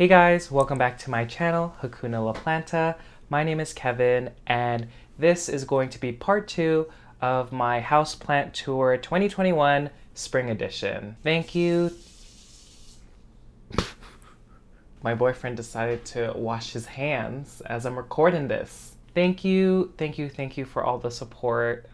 Hey guys, welcome back to my channel, Hakuna La Planta. My name is Kevin, and this is going to be part 2 of my Houseplant Tour 2021 Spring Edition. Thank you. My boyfriend decided to wash his hands as I'm recording this. Thank you for all the support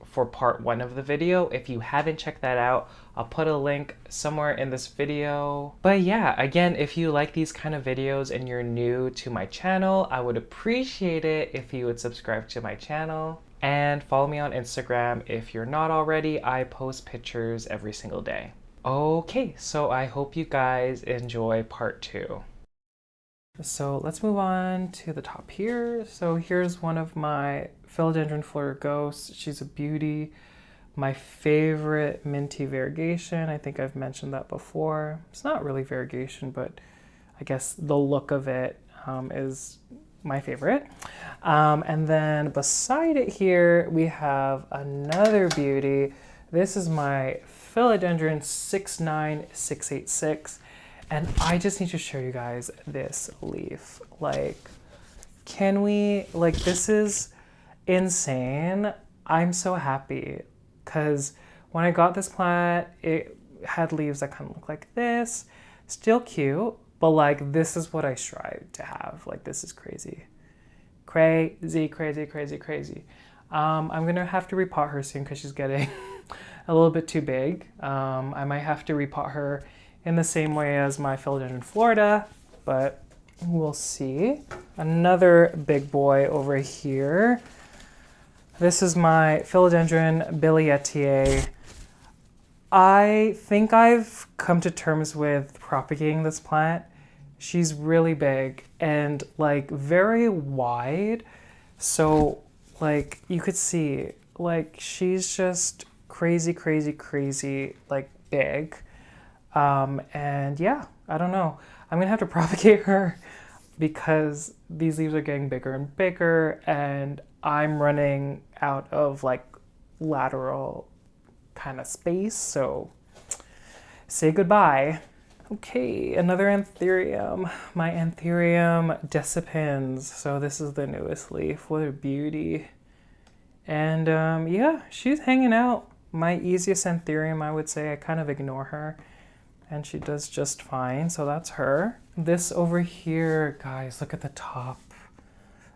for part 1 of the video. If you haven't checked that out, I'll put a link somewhere in this video. But yeah, again, if you like these kind of videos and you're new to my channel, I would appreciate it if you would subscribe to my channel and follow me on Instagram if you're not already. I post pictures every single day. Okay, so I hope you guys enjoy part 2. So let's move on to the top here. So here's one of my Philodendron Flora Ghosts. She's a beauty. My favorite minty variegation. I think I've mentioned that before. It's not really variegation, but I guess the look of it is my favorite. And then beside it here, we have another beauty. This is my Philodendron 69686. And I just need to show you guys this leaf. Like, this is insane. I'm so happy because when I got this plant, it had leaves that kind of look like this. Still cute, but like, this is what I strive to have. Like, this is crazy. Crazy. I'm gonna have to repot her soon because she's getting a little bit too big. I might have to repot her in the same way as my Philodendron Florida, but we'll see. Another big boy over here. This is my Philodendron Billietier. I think I've come to terms with propagating this plant. She's really big and like very wide. So like you could see, like she's just crazy, like big. And yeah, I don't know. I'm gonna have to propagate her because these leaves are getting bigger and bigger and I'm running out of like lateral kind of space. So say goodbye. Okay, another Anthurium. My Anthurium decipens. So this is the newest leaf. What a beauty. And yeah, she's hanging out. My easiest Anthurium, I would say. I kind of ignore her. And she does just fine, so that's her. This over here, guys, look at the top.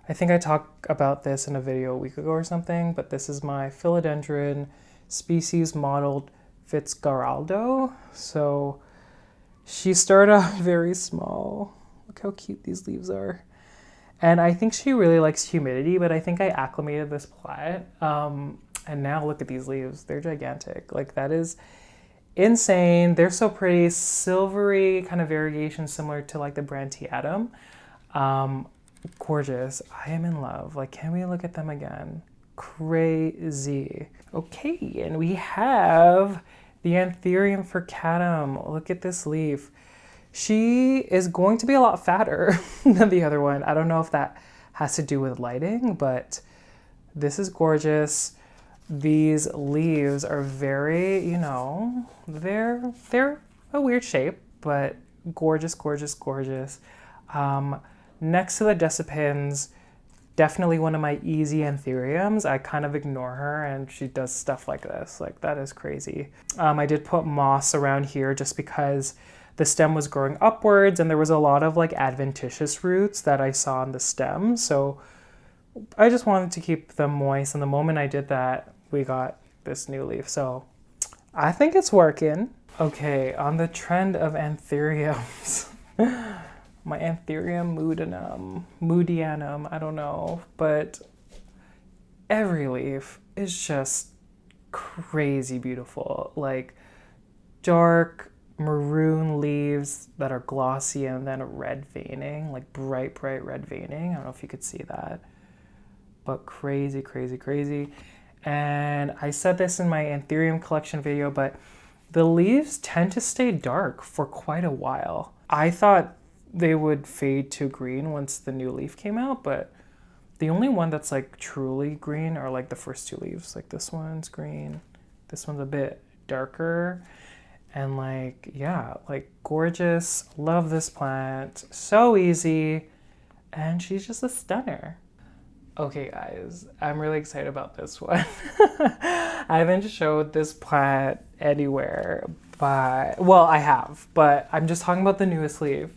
I think I talked about this in a video a week ago or something, but this is my Philodendron species modeled Fitzgeraldo. So she started off very small. Look how cute these leaves are. And I think she really likes humidity, but I think I acclimated this plant. And now look at these leaves, they're gigantic. Like that is insane. They're so pretty, silvery kind of variegation similar to like the Brantiatum. Gorgeous. I am in love. Like, can we look at them again? Crazy. Okay, and we have the Anthurium furcatum. Look at this leaf. She is going to be a lot fatter than the other one. I don't know if that has to do with lighting, but this is gorgeous. These leaves are very, you know, they're a weird shape, but gorgeous. Next to the decipens, definitely one of my easy Anthuriums. I kind of ignore her and she does stuff like this. Like that is crazy. I did put moss around here just because the stem was growing upwards and there was a lot of like adventitious roots that I saw on the stem. So I just wanted to keep them moist, and the moment I did that, we got this new leaf. So I think it's working. Okay, on the trend of Anthuriums, my Anthurium moodianum, I don't know, but every leaf is just crazy beautiful. Like dark maroon leaves that are glossy and then red veining, like bright red veining. I don't know if you could see that. But crazy. And I said this in my Anthurium collection video, but the leaves tend to stay dark for quite a while. I thought they would fade to green once the new leaf came out, but the only one that's like truly green are like the first two leaves. Like this one's green, this one's a bit darker. And like, yeah, like gorgeous. Love this plant. So easy. And she's just a stunner. Okay guys, I'm really excited about this one. I haven't showed this plant anywhere, but, well, I have, but I'm just talking about the newest leaf.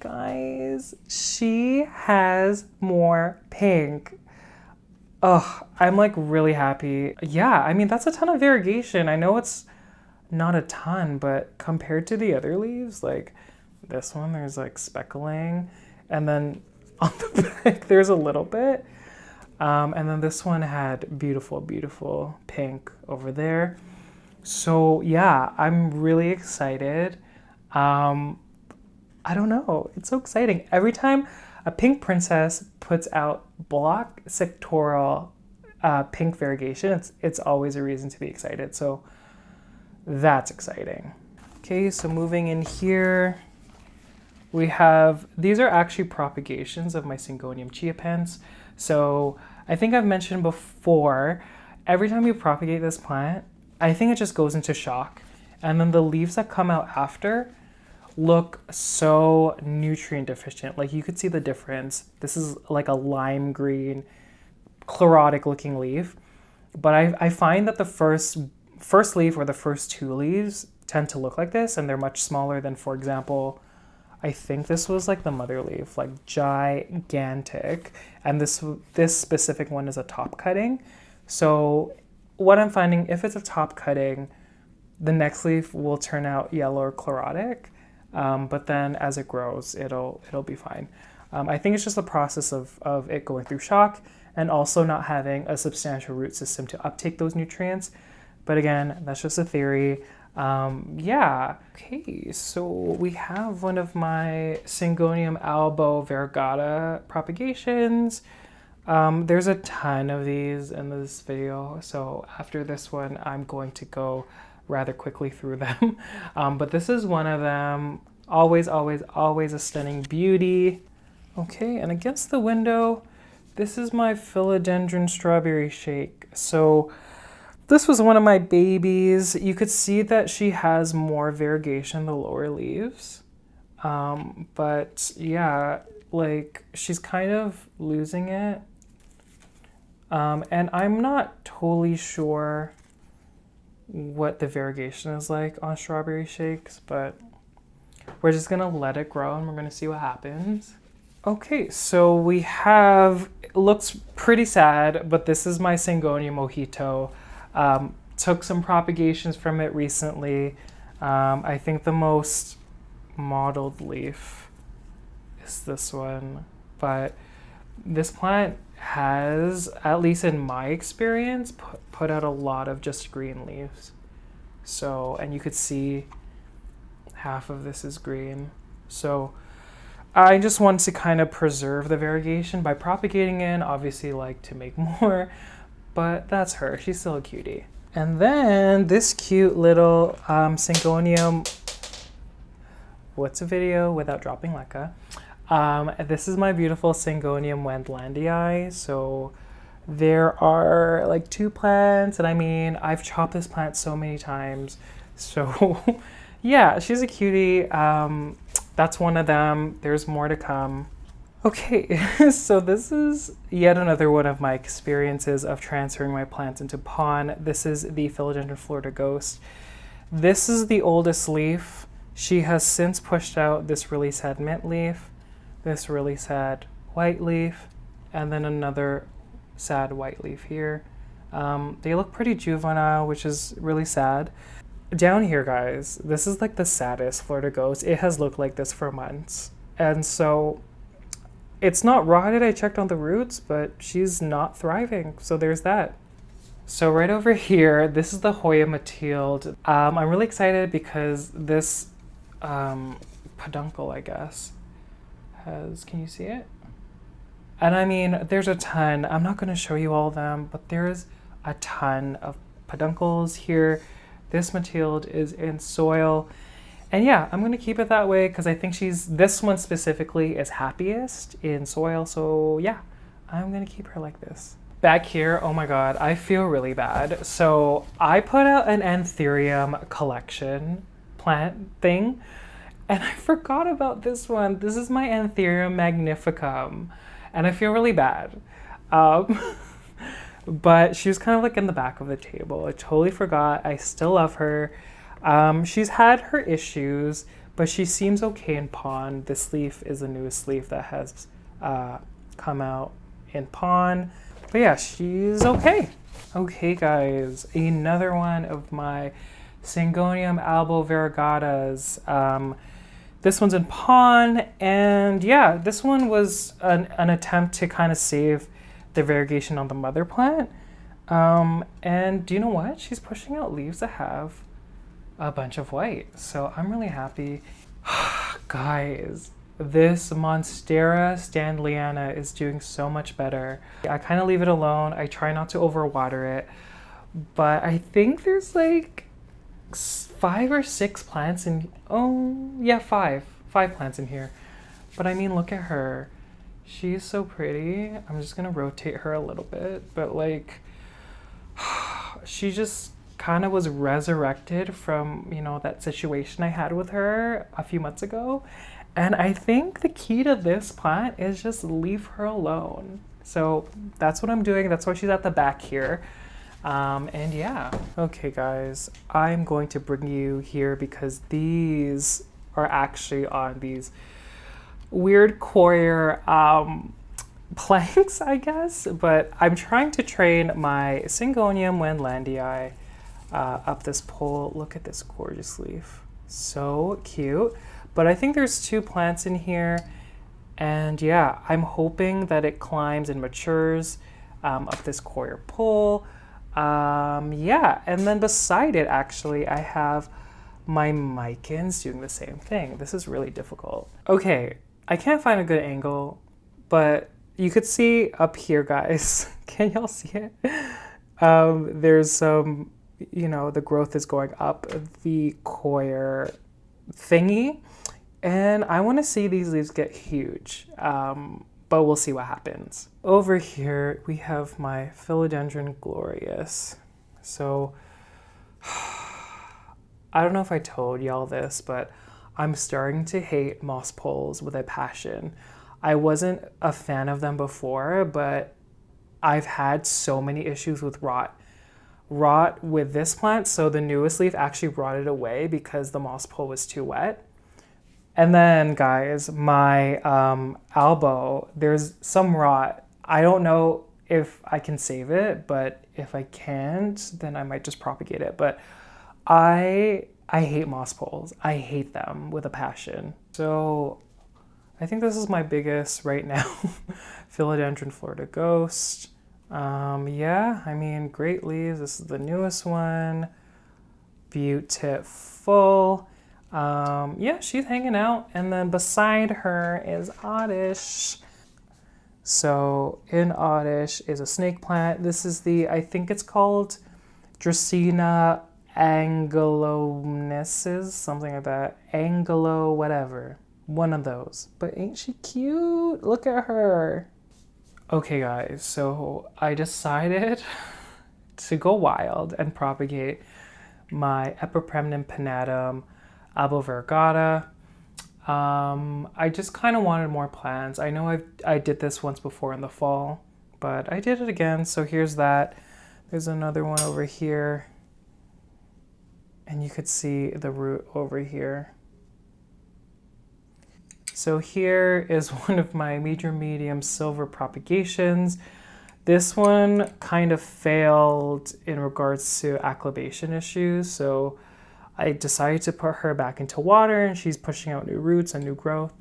Guys, she has more pink. Oh, I'm like really happy. Yeah, I mean, that's a ton of variegation. I know it's not a ton, but compared to the other leaves, like this one, there's like speckling, and then on the back, there's a little bit. And then this one had beautiful, beautiful pink over there. So yeah, I'm really excited. I don't know, it's so exciting. Every time a pink princess puts out block sectoral pink variegation, it's always a reason to be excited. So that's exciting. Okay, so moving in here, we have, these are actually propagations of my Syngonium chia pens. So I think I've mentioned before, every time you propagate this plant, I think it just goes into shock. And then the leaves that come out after look so nutrient deficient. Like you could see the difference. This is like a lime green, chlorotic looking leaf. But I find that the first leaf or the first two leaves tend to look like this, and they're much smaller than, for example, I think this was like the mother leaf, like gigantic. And this specific one is a top cutting. So what I'm finding, if it's a top cutting, the next leaf will turn out yellow or chlorotic. But then as it grows, it'll be fine. I think it's just the process of it going through shock and also not having a substantial root system to uptake those nutrients. But again, that's just a theory. Yeah. Okay, so we have one of my Syngonium albo variegata propagations. There's a ton of these in this video, so after this one, I'm going to go rather quickly through them. But this is one of them. Always, always, always a stunning beauty. Okay, and against the window, this is my philodendron strawberry shake. So this was one of my babies. You could see that she has more variegation in the lower leaves. But yeah, like she's kind of losing it. And I'm not totally sure what the variegation is like on strawberry shakes, but we're just gonna let it grow and we're gonna see what happens. Okay, so we have, it looks pretty sad, but this is my Syngonium mojito. Took some propagations from it recently. I think the most mottled leaf is this one, but this plant has, at least in my experience, put out a lot of just green leaves. So, and you could see half of this is green. So I just want to kind of preserve the variegation by propagating in, obviously like to make more, but that's her, she's still a cutie. And then this cute little Syngonium, what's a video without dropping LECA? This is my beautiful Syngonium wendlandii. So there are like 2 plants, and I mean, I've chopped this plant so many times. So yeah, she's a cutie. That's one of them. There's more to come. Okay, so this is yet another one of my experiences of transferring my plants into pon. This is the Philodendron Florida Ghost. This is the oldest leaf. She has since pushed out this really sad mint leaf, this really sad white leaf, and then another sad white leaf here. They look pretty juvenile, which is really sad. Down here, guys, this is like the saddest Florida Ghost. It has looked like this for months. And so it's not rotted, I checked on the roots, but she's not thriving. So there's that. So right over here, this is the Hoya Mathilde. I'm really excited because this peduncle, I guess, has, can you see it? And I mean, there's a ton. I'm not gonna show you all of them, but there's a ton of peduncles here. This Mathilde is in soil. And yeah, I'm gonna keep it that way because I think this one specifically is happiest in soil. So yeah, I'm gonna keep her like this. Back here, oh my god, I feel really bad. So I put out an Anthurium collection plant thing, and I forgot about this one. This is my Anthurium magnificum, and I feel really bad. But she was kind of like in the back of the table. I totally forgot. I still love her. She's had her issues, but she seems okay in pond. This leaf is the newest leaf that has come out in pond. But yeah, she's okay. Okay, guys, another one of my Syngonium albo variegatas. This one's in pond, and yeah, this one was an attempt to kind of save the variegation on the mother plant. And do you know what? She's pushing out leaves that have a bunch of white. So I'm really happy. Guys, this monstera standliana is doing so much better. I kind of leave it alone. I try not to overwater it, but I think there's like 5 or 6 plants in, oh yeah, 5 plants in here. But I mean, look at her. She's so pretty. I'm just gonna rotate her a little bit, but like, she just kind of was resurrected from, you know, that situation I had with her a few months ago. And I think the key to this plant is just leave her alone. So that's what I'm doing. That's why she's at the back here. And yeah. Okay, guys, I'm going to bring you here because these are actually on these weird coir planks, I guess. But I'm trying to train my Syngonium wendlandii up this pole. Look at this gorgeous leaf. So cute. But I think there's 2 plants in here, and yeah, I'm hoping that it climbs and matures up this coir pole. Yeah, and then beside it, actually, I have my micans doing the same thing. This is really difficult. Okay, I can't find a good angle, but you could see up here, guys. Can y'all see it? There's some, you know, the growth is going up the coir thingy. And I want to see these leaves get huge, but we'll see what happens. Over here, we have my Philodendron glorious. So, I don't know if I told y'all this, but I'm starting to hate moss poles with a passion. I wasn't a fan of them before, but I've had so many issues with rot. Rot with this plant, so the newest leaf actually rotted away because the moss pole was too wet. And then, guys, my albo, there's some rot. I don't know if I can save it, but if I can't, then I might just propagate it. But I hate moss poles. I hate them with a passion. So I think this is my biggest right now. Philodendron Florida Ghost. Yeah, I mean, great leaves. This is the newest one. Beautiful. Yeah, she's hanging out, and then beside her is Oddish. So in Oddish is a snake plant. This is the, I think it's called Dracaena angulonensis, something like that. Angulo whatever. One of those. But ain't she cute? Look at her. Okay, guys, so I decided to go wild and propagate my Epipremnum pinnatum albo variegata. I just kind of wanted more plants. I know I did this once before in the fall, but I did it again. So here's that. There's another one over here, and you could see the root over here. So here is one of my medium silver propagations. This one kind of failed in regards to acclimation issues, so I decided to put her back into water, and she's pushing out new roots and new growth.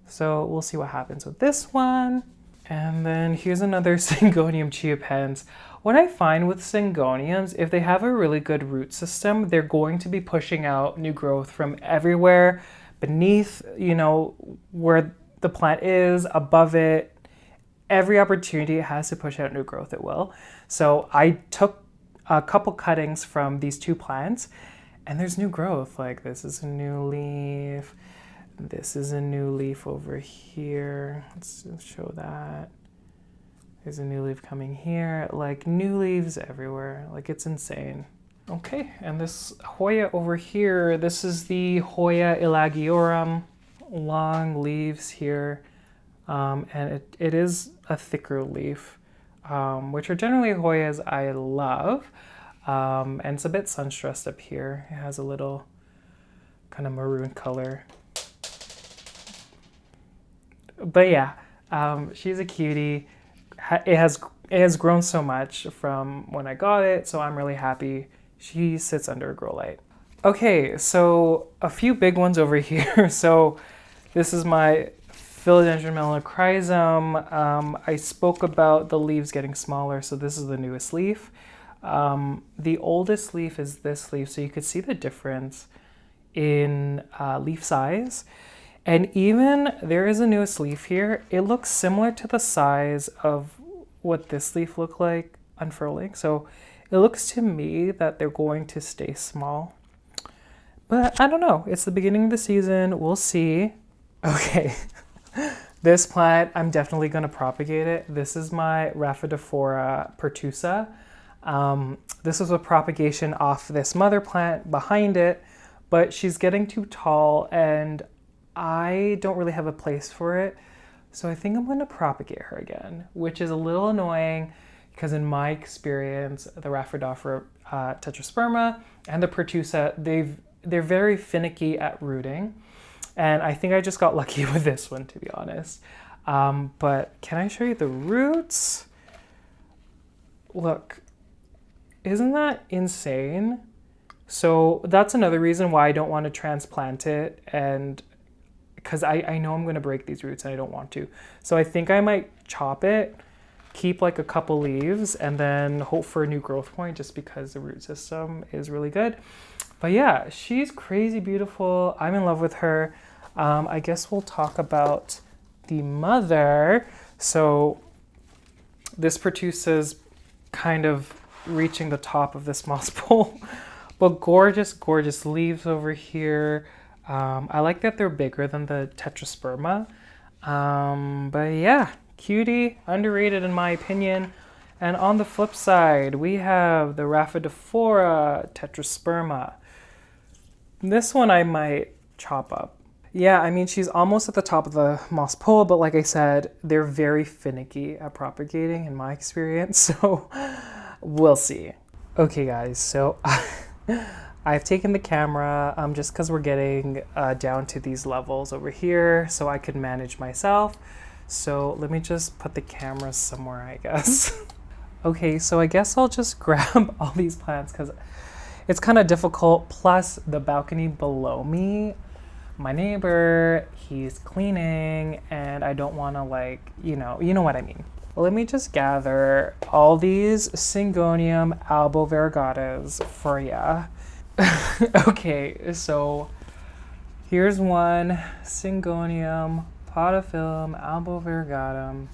So we'll see what happens with this one. And then here's another Syngonium chiapens. What I find with Syngoniums, if they have a really good root system, they're going to be pushing out new growth from everywhere beneath, you know, where the plant is, above it. Every opportunity it has to push out new growth, it will. So I took a couple cuttings from these 2 plants, and there's new growth. Like, this is a new leaf. This is a new leaf over here. Let's show that. There's a new leaf coming here, like new leaves everywhere, like it's insane. Okay, and this Hoya over here, this is the Hoya elagiorum, long leaves here, and it is a thicker leaf, which are generally Hoyas I love, and it's a bit sun-stressed up here. It has a little kind of maroon color. But yeah, she's a cutie. It has grown so much from when I got it, so I'm really happy. She sits under a grow light. Okay, so a few big ones over here. So this is my Philodendron melanochrysum. I spoke about the leaves getting smaller, so this is the newest leaf. The oldest leaf is this leaf, so you could see the difference in leaf size. And even there is a newest leaf here. It looks similar to the size of what this leaf looked like unfurling. So it looks to me that they're going to stay small. But I don't know. It's the beginning of the season. We'll see. Okay. This plant, I'm definitely going to propagate it. This is my Rhaphidophora pertusa. This was a propagation off this mother plant behind it, but she's getting too tall and I don't really have a place for it. So I think I'm going to propagate her again, which is a little annoying because in my experience, the Rhaphidophora tetrasperma and the pertusa, they're very finicky at rooting. And I think I just got lucky with this one, to be honest. But can I show you the roots? Look, isn't that insane? So that's another reason why I don't want to transplant it, and because I know I'm going to break these roots and I don't want to. So I think I might chop it, keep like a couple leaves, and then hope for a new growth point just because the root system is really good. But yeah, she's crazy beautiful. I'm in love with her. I guess we'll talk about the mother. So this pertusa's kind of reaching the top of this moss pole, but gorgeous, gorgeous leaves over here. I like that they're bigger than the tetrasperma. But yeah, cutie, underrated in my opinion. And on the flip side, we have the Rhaphidophora tetrasperma. This one I might chop up. Yeah, I mean, she's almost at the top of the moss pole, but like I said, they're very finicky at propagating in my experience, so we'll see. Okay guys, so I've taken the camera just because we're getting down to these levels over here so I could manage myself. So let me just put the camera somewhere, I guess. Okay, so I guess I'll just grab all these plants because it's kind of difficult. Plus the balcony below me, my neighbor, he's cleaning and I don't want to, like, you know what I mean. Well, let me just gather all these Syngonium albo variegatas for ya. Okay, so here's one Syngonium podophyllum albo variegatum.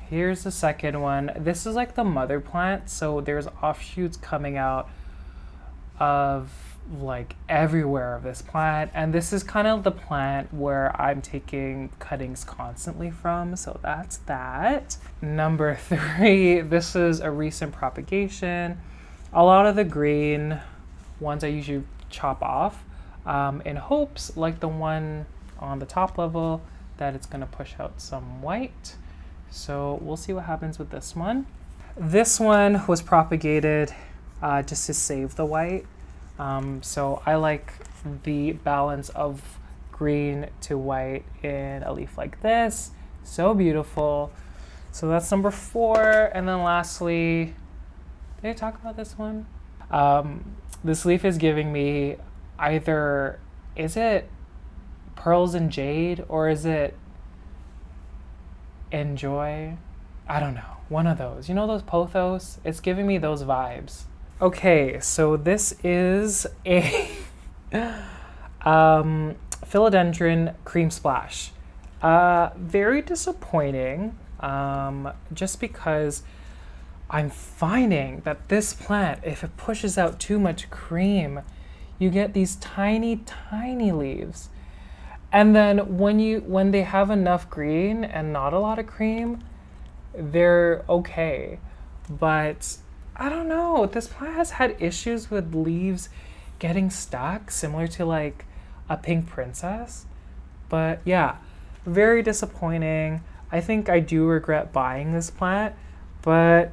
Here's the second one. This is like the mother plant, so there's offshoots coming out of like everywhere of this plant, and this is kind of the plant where I'm taking cuttings constantly from, so that's that. Number 3, this is a recent propagation. A lot of the green ones I usually chop off in hopes, like the one on the top level, that it's going to push out some white. So we'll see what happens with this one. This one was propagated just to save the white. So I like the balance of green to white in a leaf like this. So beautiful. So that's number 4. And then lastly, did I talk about this one? This leaf is giving me either, is it pearls and jade or is it enjoy? I don't know. One of those. You know those pothos? It's giving me those vibes. Okay, so this is a Philodendron cream splash. Very disappointing, just because I'm finding that this plant, if it pushes out too much cream, you get these tiny, tiny leaves. And then when they have enough green and not a lot of cream, they're okay. But I don't know, this plant has had issues with leaves getting stuck, similar to like a pink princess. But yeah, very disappointing. I think I do regret buying this plant, but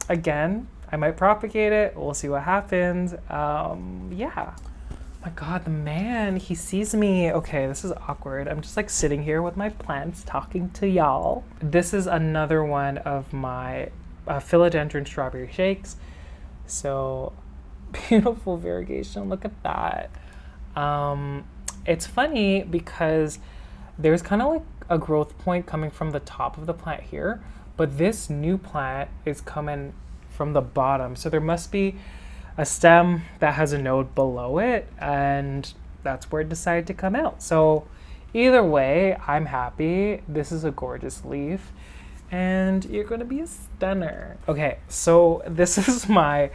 again, I might propagate it. We'll see what happens. Yeah. My God, the man, he sees me. Okay, this is awkward. I'm just like sitting here with my plants talking to y'all. This is another one of my philodendron strawberry shakes. So beautiful variegation. Look at that. It's funny because there's kind of like a growth point coming from the top of the plant here, but this new plant is coming from the bottom. So there must be a stem that has a node below it, and that's where it decided to come out. So either way, I'm happy. This is a gorgeous leaf, and you're gonna be a stunner. Okay, so this is my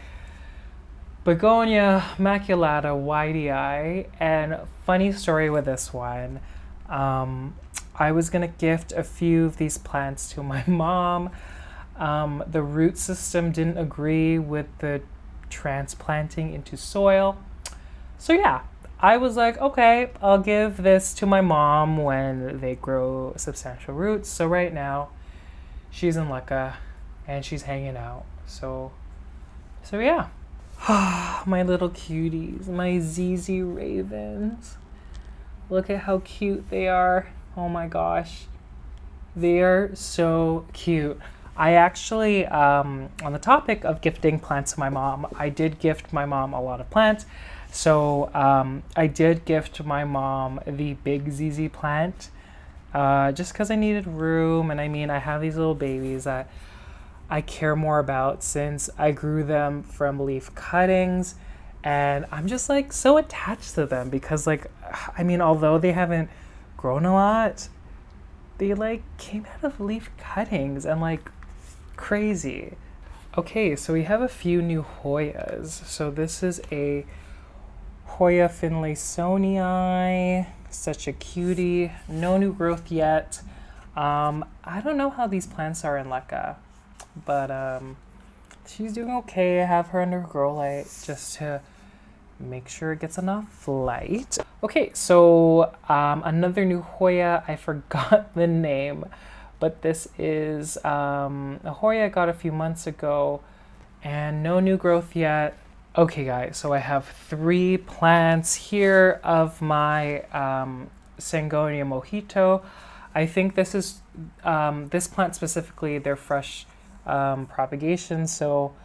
Begonia maculata YDI, and funny story with this one. I was gonna gift a few of these plants to my mom. The root system didn't agree with the transplanting into soil. So yeah, I was like, okay, I'll give this to my mom when they grow substantial roots. So right now, she's in LECA and she's hanging out. So yeah. My little cuties, my ZZ ravens. Look at how cute they are. Oh my gosh. They are so cute. I actually, on the topic of gifting plants to my mom, I did gift my mom a lot of plants. So I did gift my mom the big ZZ plant just because I needed room. And I mean, I have these little babies that I care more about since I grew them from leaf cuttings. And I'm just like so attached to them because like, I mean, although they haven't grown a lot, they like came out of leaf cuttings and like crazy. Okay, so we have a few new Hoyas. So this is a Hoya finlaysonii, such a cutie. No new growth yet. I don't know how these plants are in LECA, but she's doing okay. I have her under grow light just to make sure it gets enough light. Okay, so another new Hoya. I forgot the name, but this is a Hoya I got a few months ago and no new growth yet. Okay guys, so I have 3 plants here of my Syngonium mojito. I think this is, this plant specifically, they're fresh propagation, so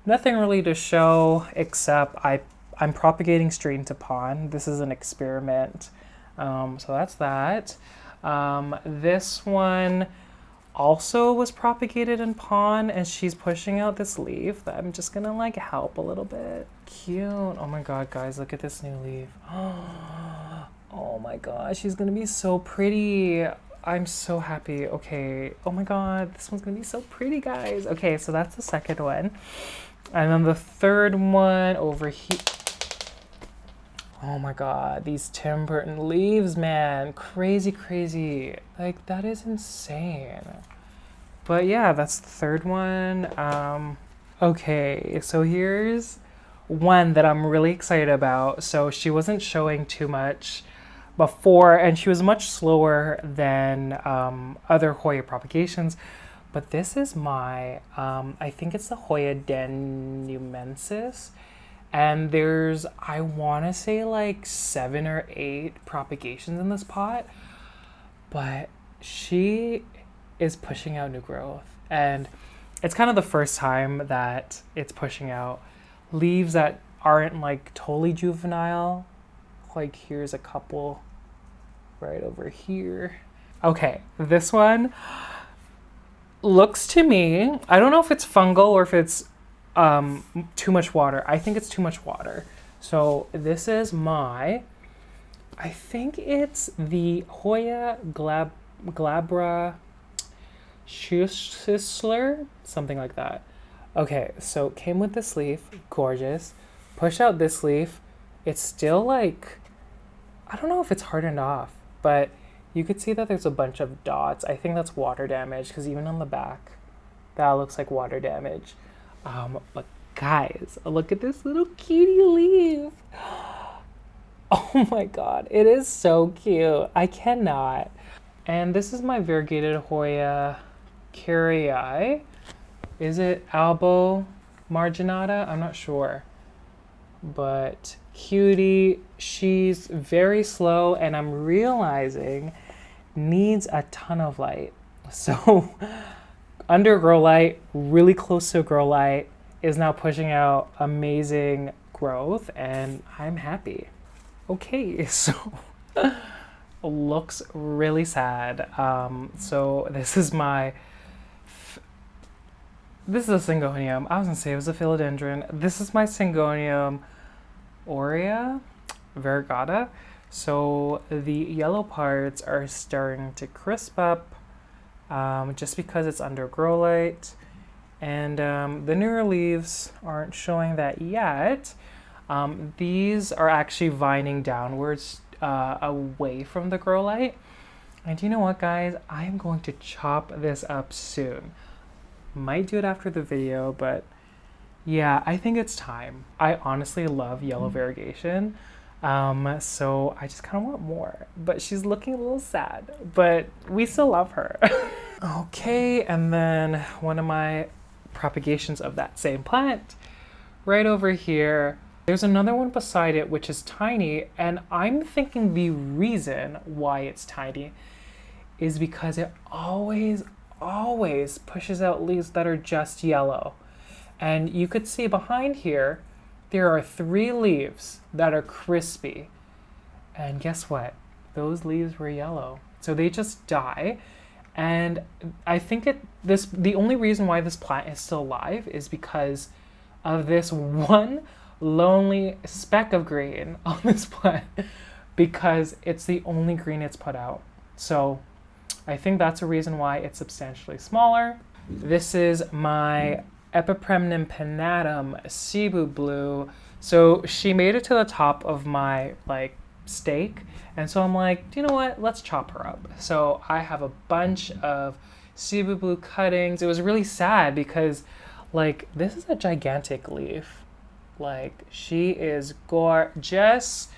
nothing really to show except I'm propagating straight into pond. This is an experiment, so that's that. This one also was propagated in pond, and she's pushing out this leaf that I'm just gonna like help a little bit. Cute. Oh my God, guys, look at this new leaf. Oh my God, she's gonna be so pretty. I'm so happy. Okay. Oh my God, this one's gonna be so pretty, guys. Okay, so that's the second one. And then the third one over here. Oh my God, these Tim Burton leaves, man. Crazy, crazy. Like, that is insane. But yeah, that's the third one. Okay, so here's one that I'm really excited about. So she wasn't showing too much before, and she was much slower than other Hoya propagations. But this is my, I think it's the Hoya denumensis. And there's, I want to say like 7 or 8 propagations in this pot, but she is pushing out new growth. And it's kind of the first time that it's pushing out leaves that aren't like totally juvenile. Like here's a couple right over here. Okay, this one looks to me, I don't know if it's fungal or if it's too much water. I think it's too much water. So this is my, I think it's the Hoya glabra Schussler, something like that. Okay, so it came with this leaf, gorgeous. Push out this leaf. It's still like, I don't know if it's hardened off, but you could see that there's a bunch of dots. I think that's water damage because even on the back, that looks like water damage. But guys, look at this little cutie leaf. Oh my god, it is so cute. I cannot. And this is my variegated Hoya carrii. Is it albo marginata? I'm not sure. But cutie, she's very slow, and I'm realizing needs a ton of light. So under grow light, really close to grow light, is now pushing out amazing growth, and I'm happy. Okay, so looks really sad. So this is a Syngonium. I was gonna say it was a philodendron. This is my Syngonium aurea variegata. So the yellow parts are starting to crisp up just because it's under grow light. And the newer leaves aren't showing that yet. These are actually vining downwards away from the grow light. And you know what, guys? I'm going to chop this up soon. Might do it after the video, but yeah, I think it's time. I honestly love yellow variegation. So I just kind of want more, but she's looking a little sad, but we still love her. Okay, and then one of my propagations of that same plant right over here. There's another one beside it, which is tiny, and I'm thinking the reason why it's tiny is because it always pushes out leaves that are just yellow. And you could see behind here, there are 3 leaves that are crispy. And guess what? Those leaves were yellow. So they just die. And I think the only reason why this plant is still alive is because of this one lonely speck of green on this plant, because it's the only green it's put out. So I think that's a reason why it's substantially smaller. This is my Epipremnum pinnatum Cebu Blue. So she made it to the top of my stake, and so I'm like, you know what, let's chop her up. So I have a bunch of Cebu Blue cuttings. It was really sad because this is a gigantic leaf. She is gorgeous.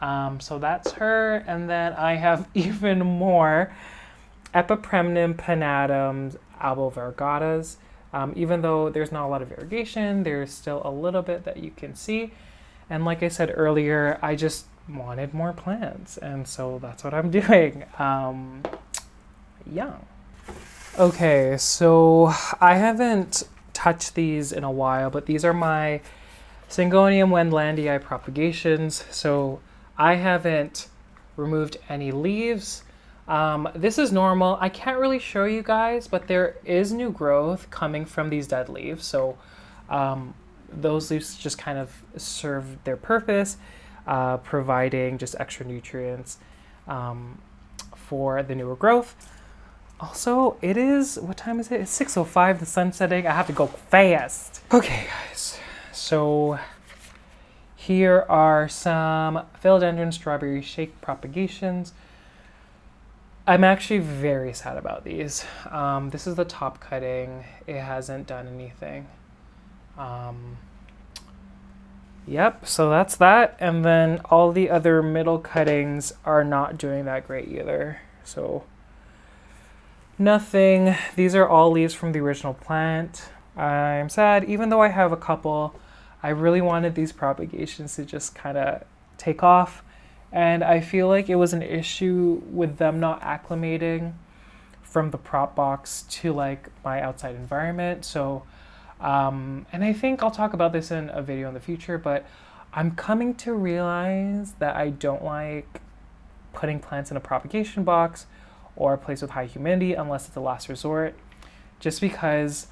So that's her, and then I have even more Epipremnum pinnatum albo variegatas. Even though there's not a lot of variegation, there's still a little bit that you can see. And like I said earlier, I just wanted more plants, and so that's what I'm doing. Yeah. Okay, so I haven't touched these in a while, but these are my Syngonium wendlandii propagations. So I haven't removed any leaves. This is normal. I can't really show you guys, but there is new growth coming from these dead leaves. So those leaves just kind of serve their purpose, providing just extra nutrients for the newer growth. Also, it is, what time is it? It's 6:05, the sun's setting. I have to go fast. Okay, guys. So here are some philodendron strawberry shake propagations. I'm actually very sad about these. This is the top cutting. It hasn't done anything. Yep, so that's that. And then all the other middle cuttings are not doing that great either. So nothing. These are all leaves from the original plant. I'm sad, even though I have a couple. I really wanted these propagations to just kind of take off. And I feel like it was an issue with them not acclimating from the prop box to my outside environment. So, and I think I'll talk about this in a video in the future, but I'm coming to realize that I don't like putting plants in a propagation box or a place with high humidity unless it's a last resort, just because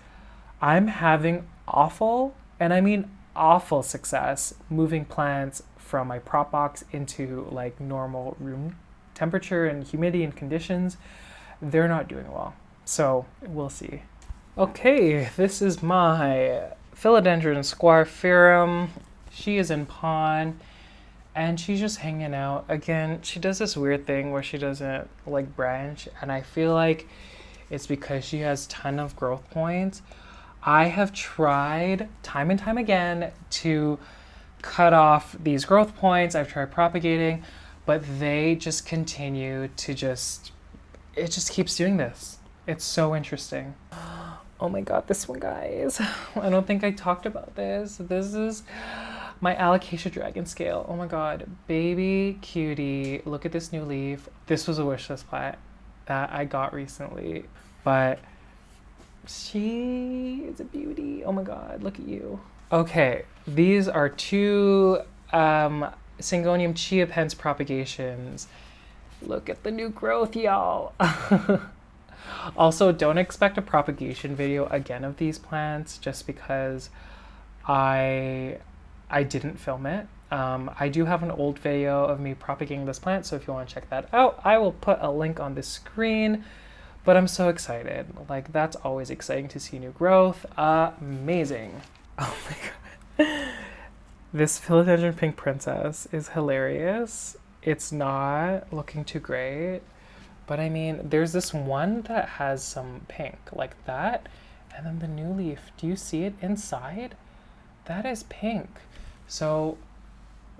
I'm having awful, and I mean awful, success moving plants from my prop box into normal room temperature and humidity and conditions. They're not doing well. So we'll see. Okay, this is my Philodendron squariferum. She is in pond and she's just hanging out. Again, she does this weird thing where she doesn't branch, and I feel like it's because she has a ton of growth points. I have tried time and time again to cut off these growth points. I've tried propagating, but they just continue to it just keeps doing this. It's so interesting. Oh my God, this one, guys. I don't think I talked about this. This is my alocasia dragon scale. Oh my God, baby cutie. Look at this new leaf. This was a wishlist plant that I got recently, but she is a beauty. Oh my God, look at you. Okay, these are two Syngonium chia pens propagations. Look at the new growth, y'all. Also, don't expect a propagation video again of these plants just because I didn't film it. I do have an old video of me propagating this plant, so if you want to check that out, I will put a link on the screen. But I'm so excited. Like, that's always exciting to see new growth. Amazing. Oh my God. This Philodendron Pink Princess is hilarious. It's not looking too great, but I mean, there's this one that has some pink like that, and then the new leaf, do you see it inside? That is pink. So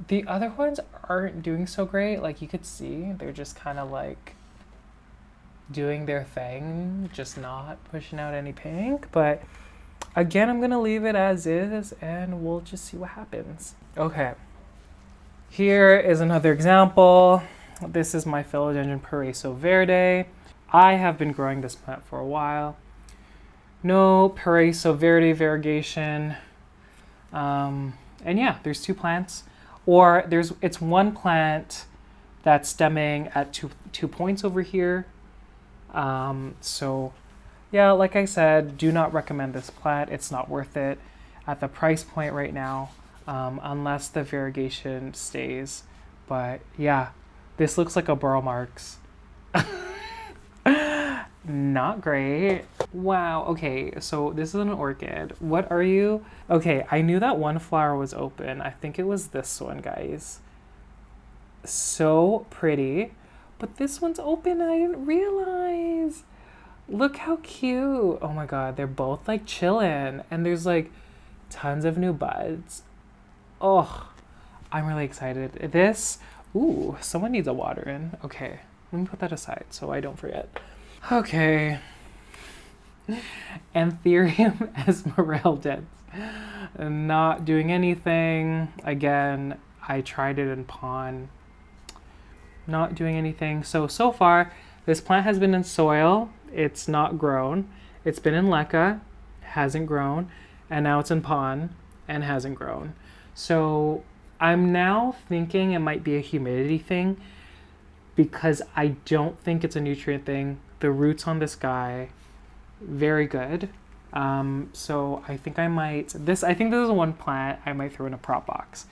the other ones aren't doing so great. Like, you could see they're just kind of like doing their thing, just not pushing out any pink. But again, I'm gonna leave it as is and we'll just see what happens. Okay, here is another example. This is my Philodendron Paraiso Verde. I have been growing this plant for a while. No Paraiso Verde variegation. And yeah, there's two plants, or it's one plant that's stemming at two points over here. So yeah, like I said, do not recommend this plant. It's not worth it at the price point right now, unless the variegation stays. But yeah, this looks like a burl marks. Not great. Wow, okay, so this is an orchid. What are you? Okay, I knew that one flower was open. I think it was this one, guys. So pretty. But this one's open and I didn't realize. Look how cute. Oh my God, they're both like chilling and there's like tons of new buds. Oh, I'm really excited. This, ooh, someone needs a water in. Okay, let me put that aside so I don't forget. Okay. Anthurium esmeraldens. Not doing anything. Again, I tried it in pond. Not doing anything. So far, this plant has been in soil. It's not grown. It's been in LECA, hasn't grown. And now it's in pond and hasn't grown. So I'm now thinking it might be a humidity thing because I don't think it's a nutrient thing. The roots on this guy, very good. So I think I think this is one plant I might throw in a prop box,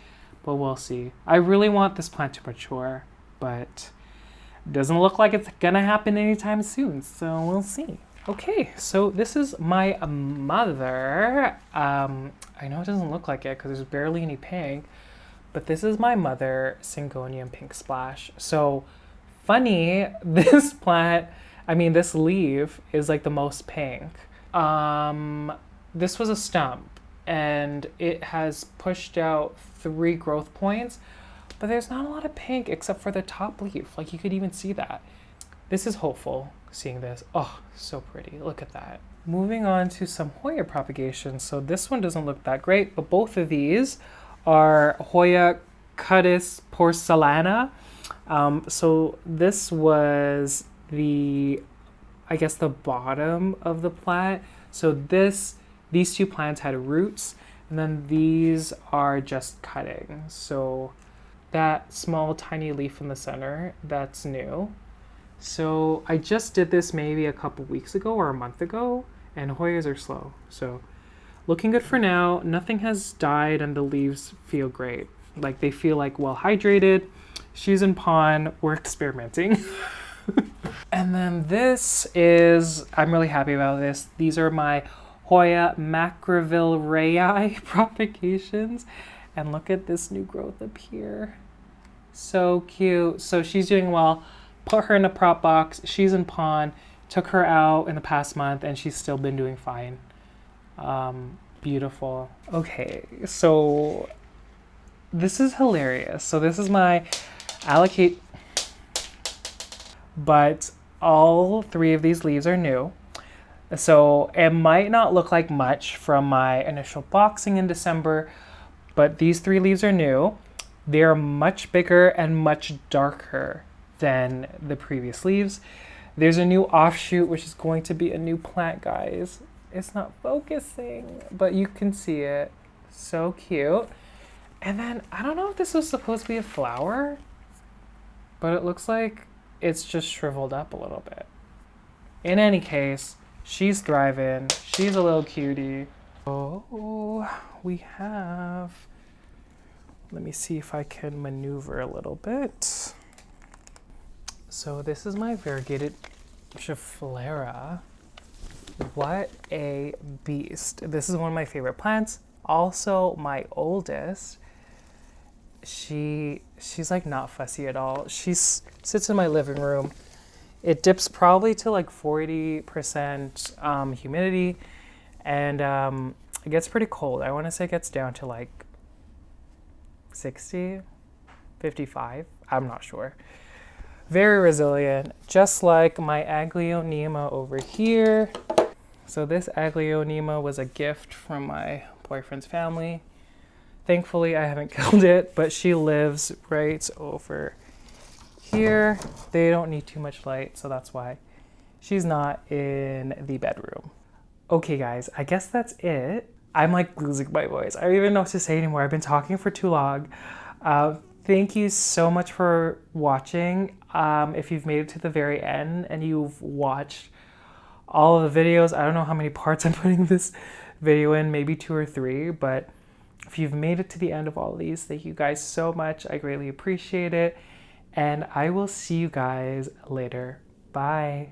but we'll see. I really want this plant to mature, but it doesn't look like it's gonna happen anytime soon, so we'll see. Okay, so this is my mother. I know it doesn't look like it because there's barely any pink, but this is my mother Syngonium Pink Splash. So funny, this plant, I mean, this leaf is like the most pink. This was a stump and it has pushed out 3 growth points, but there's not a lot of pink except for the top leaf. Like, you could even see that. This is hopeful, seeing this. Oh, so pretty, look at that. Moving on to some Hoya propagation. So this one doesn't look that great, but both of these are Hoya cutis porcellana. So this was I guess the bottom of the plant. So these two plants had roots, and then these are just cuttings. So that small tiny leaf in the center, that's new. So I just did this maybe a couple weeks ago or a month ago, and Hoyas are slow. So looking good for now. Nothing has died and the leaves feel great. Like, they feel like well hydrated. She's in pond, we're experimenting. And then this is, I'm really happy about this. These are my Hoya macrovillarei propagations. And look at this new growth up here. So cute. So she's doing well. Put her in a prop box. She's in pond. Took her out in the past month and she's still been doing fine. Beautiful. Okay, so this is hilarious. So this is my allocate, but all 3 of these leaves are new. So it might not look like much from my initial boxing in December, but these 3 leaves are new. They're much bigger and much darker than the previous leaves. There's a new offshoot, which is going to be a new plant, guys. It's not focusing, but you can see it. So cute. And then, I don't know if this was supposed to be a flower, but it looks like it's just shriveled up a little bit. In any case, she's thriving. She's a little cutie. Oh, we have... Let me see if I can maneuver a little bit. So this is my variegated Schefflera. What a beast. This is one of my favorite plants. Also my oldest. She's like not fussy at all. She sits in my living room. It dips probably to like 40% humidity, and it gets pretty cold. I want to say it gets down to like 60, 55. I'm not sure. Very resilient, just like my Aglaonema over here. So this Aglaonema was a gift from my boyfriend's family. Thankfully, I haven't killed it, but she lives right over here. They don't need too much light, so that's why she's not in the bedroom. Okay, guys, I guess that's it. I'm like losing my voice. I don't even know what to say anymore. I've been talking for too long. Thank you so much for watching. If you've made it to the very end and you've watched all of the videos, I don't know how many parts I'm putting this video in, maybe 2 or 3, but if you've made it to the end of all of these, thank you guys so much. I greatly appreciate it. And I will see you guys later. Bye.